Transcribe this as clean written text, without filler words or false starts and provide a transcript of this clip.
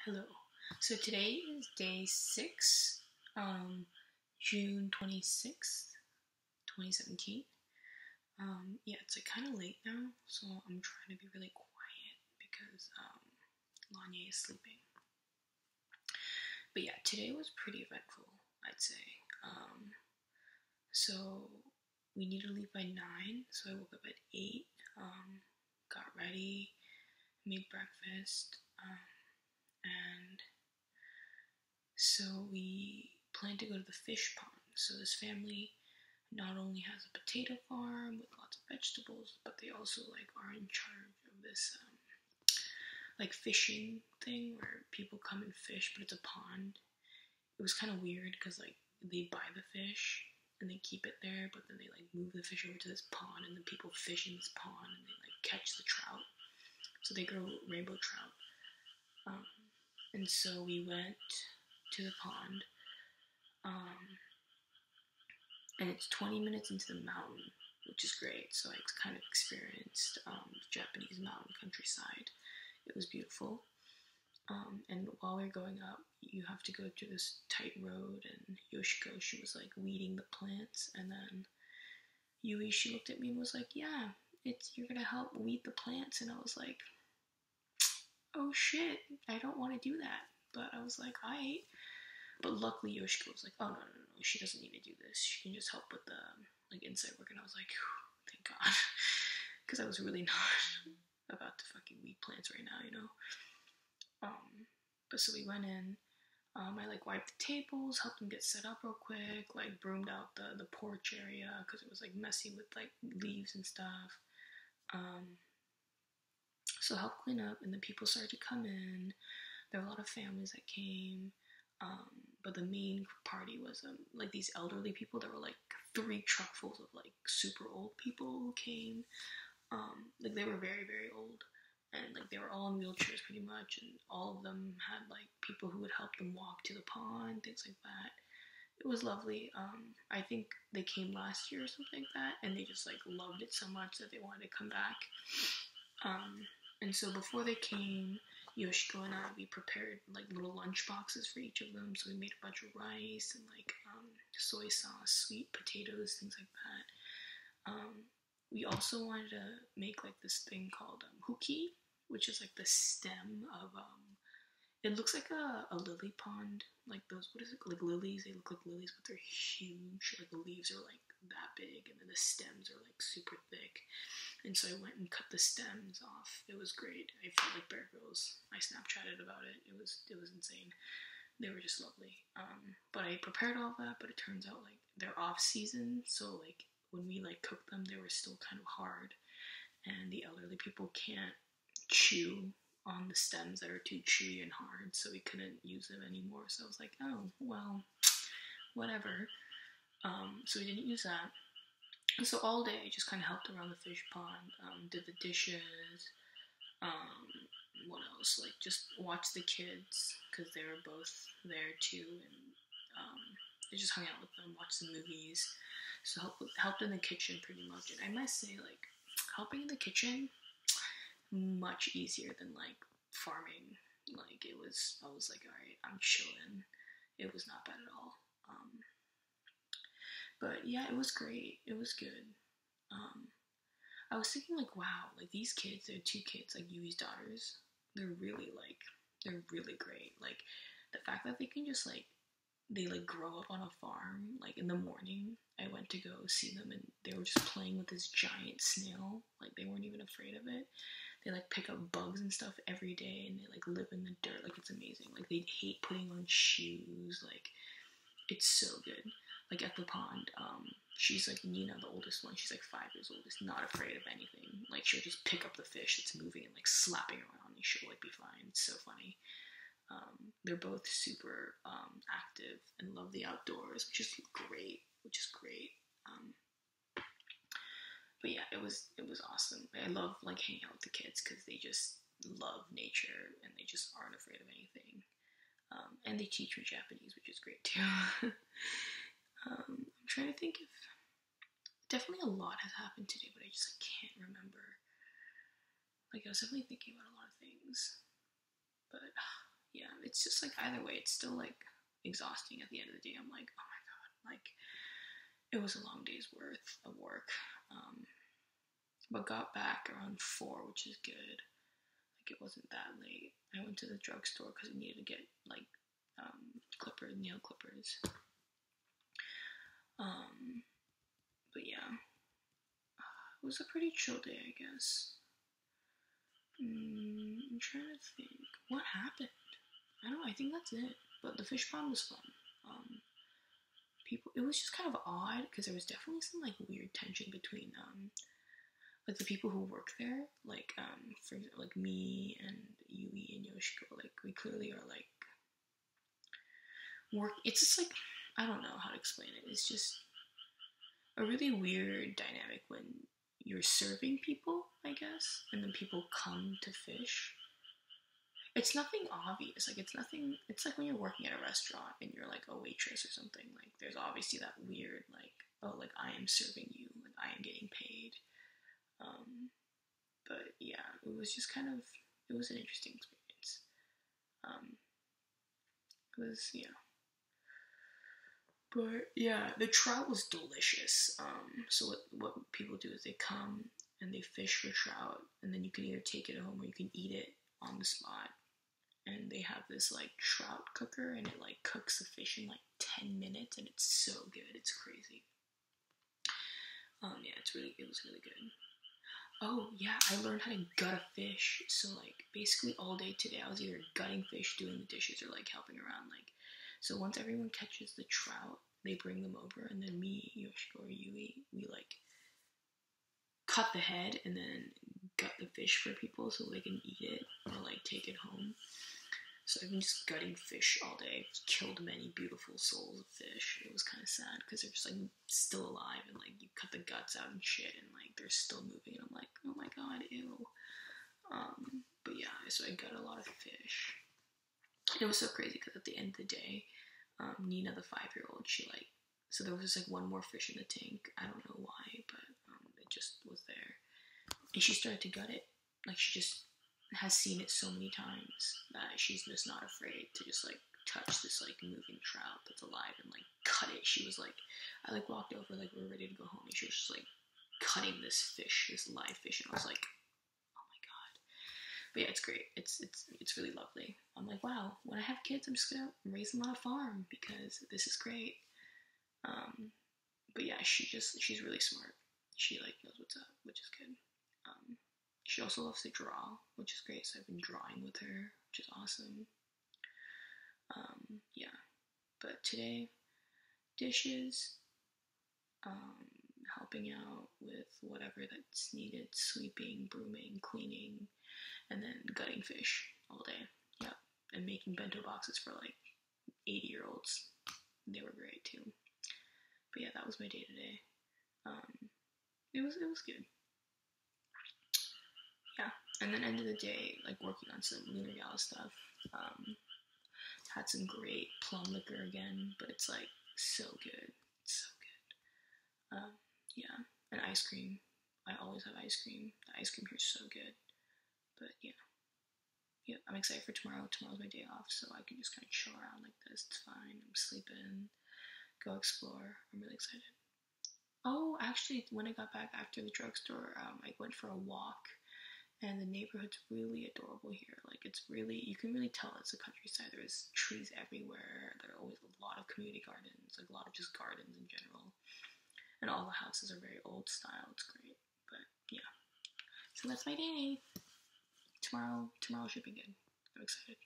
Hello. So today is day 6, June 26th, 2017. Yeah, it's like kind of late now, so I'm trying to be really quiet because Lanye is sleeping. But yeah, today was pretty eventful, I'd say. So we needed to leave by 9, so I woke up at 8, got ready, made breakfast, and so we planned to go to the fish pond. So this family not only has a potato farm with lots of vegetables, but they also are in charge of this fishing thing where people come and fish, but it's a pond. It was kind of weird because they buy the fish and they keep it there, but then they move the fish over to this pond, and then people fish in this pond and they catch the trout. So they grow rainbow trout. And so we went to the pond, and it's 20 minutes into the mountain, which is great. So I kind of experienced the Japanese mountain countryside. It was beautiful. And while we were going up, you have to go through this tight road, and Yoshiko, she was weeding the plants, and then Yui, she looked at me and was like, yeah, you're gonna help weed the plants, and I was like, oh shit, I don't want to do that, but I was like, alright. But luckily Yoshiko was like, oh no, she doesn't need to do this, she can just help with the inside work, and I was like, thank God, because I was really not about to fucking weed plants right now, you know. But so we went in. I wiped the tables, helped them get set up real quick, broomed out the porch area because it was messy with leaves and stuff. So helped clean up, and then people started to come in. There were a lot of families that came, but the main party was these elderly people. There were 3 truckfuls of super old people who came. They were very, very old, and they were all in wheelchairs pretty much, and all of them had people who would help them walk to the pond, things like that. It was lovely. I think they came last year or something like that, and they just loved it so much that they wanted to come back. And so before they came, Yoshiko and I, we prepared little lunch boxes for each of them. So we made a bunch of rice and soy sauce, sweet potatoes, things like that. We also wanted to make this thing called huki, which is the stem of it looks like a lily pond, those, what is it, lilies. They look like lilies, but they're huge. The leaves are that big, and then the stems are super thick. And so I went and cut the stems off. It was great. I felt like Bear Grylls. I Snapchatted about it. It was insane. They were just lovely. But I prepared all that, but it turns out they're off season, so when we cooked them, they were still kind of hard, and the elderly people can't chew on the stems that are too chewy and hard, so we couldn't use them anymore. So I was like, oh well, whatever. So we didn't use that. And so all day I just kind of helped around the fish pond, did the dishes, what else, just watched the kids, because they were both there too, and I just hung out with them, watched the movies, so helped in the kitchen pretty much. And I must say, helping in the kitchen, much easier than farming. I was alright, I'm chilling. It was not bad at all. But yeah, it was great. It was good. I was thinking wow, these kids, they're 2 kids, Yui's daughters, they're really great. The fact that they can just they grow up on a farm. In the morning, I went to go see them, and they were just playing with this giant snail. They weren't even afraid of it. They pick up bugs and stuff every day, and they live in the dirt. It's amazing. They hate putting on shoes. It's so good. At the pond, she's Nina, the oldest one. She's 5 years old. Is not afraid of anything. She'll just pick up the fish that's moving and slapping around, and she'll be fine. It's so funny. They're both super active and love the outdoors, which is great. But yeah, it was awesome. I love hanging out with the kids because they just love nature and they just aren't afraid of anything. And they teach me Japanese, which is great too. I'm trying to think if definitely a lot has happened today, but I just can't remember. I was definitely thinking about a lot of things, but yeah, it's just like either way, it's still like exhausting at the end of the day. I'm like, oh my god, like it was a long day's worth of work. But got back around 4, which is good. Like it wasn't that late. I went to the drugstore because I needed to get like nail clippers. But yeah, it was a pretty chill day, I guess. I'm trying to think what happened. I don't know. I think that's it. But the fish pond was fun. People. It was just kind of odd because there was definitely some like weird tension between like the people who work there. Like for example, like me and Yui and Yoshiko. Like we clearly are like work. It's just like I don't know how to explain it. It's just a really weird dynamic when you're serving people, I guess, and then people come to fish. It's nothing obvious. Like, it's nothing. It's like when you're working at a restaurant and you're like a waitress or something. Like, there's obviously that weird, like, oh, like I am serving you, like I am getting paid. But yeah, it was just kind of. It was an interesting experience. It was But yeah, the trout was delicious. So what people do is they come and they fish for trout, and then you can either take it home or you can eat it on the spot. And they have this like trout cooker, and it like cooks the fish in like 10 minutes, and it's so good. It's crazy. Yeah, it was really good. Oh yeah, I learned how to gut a fish. So like basically all day today, I was either gutting fish, doing the dishes, or like helping around. Like, so once everyone catches the trout, they bring them over, and then me, Yoshiko, or Yui, we like cut the head and then gut the fish for people so they can eat it or like take it home. So I've been just gutting fish all day. I've killed many beautiful souls of fish. It was kind of sad because they're just like still alive, and like you cut the guts out and shit, and like they're still moving, and I'm like, oh my god, ew. But yeah, so I gut a lot of fish. It was so crazy because at the end of the day, Nina, the 5-year-old, she like, so there was just like one more fish in the tank. I don't know why, but it just was there, and she started to gut it. Like she just has seen it so many times that she's just not afraid to just like touch this like moving trout that's alive and like cut it. She was like, I like walked over like we were ready to go home, and she was just like cutting this fish, this live fish, and I was like, oh my god. But yeah, it's great. It's really lovely. I'm like, wow, when I have kids, I'm just gonna raise them on a farm because this is great. But yeah, she's really smart. She like knows what's up, which is good. She also loves to draw, which is great. So I've been drawing with her, which is awesome. Yeah, but today, dishes, helping out with whatever that's needed, sweeping, brooming, cleaning, and then gutting fish all day. Yep, and making bento boxes for like 80-year-olds. They were great too. But yeah, that was my day today. It was good. Yeah, and then end of the day, like working on some Lunar Gala stuff. Had some great plum liquor again, but it's like so good. It's so good. Yeah, and ice cream. I always have ice cream. The ice cream here is so good. But yeah, I'm excited for tomorrow. Tomorrow's my day off, so I can just kind of chill around like this. It's fine. I'm sleeping. Go explore. I'm really excited. Oh, actually, when I got back after the drugstore, I went for a walk, and the neighborhood's really adorable here. Like, it's really, you can really tell it's a countryside. There's trees everywhere. There are always a lot of community gardens, like a lot of just gardens in general. And all the houses are very old style. It's great. But yeah. So that's my day. Tomorrow should be good. I'm excited.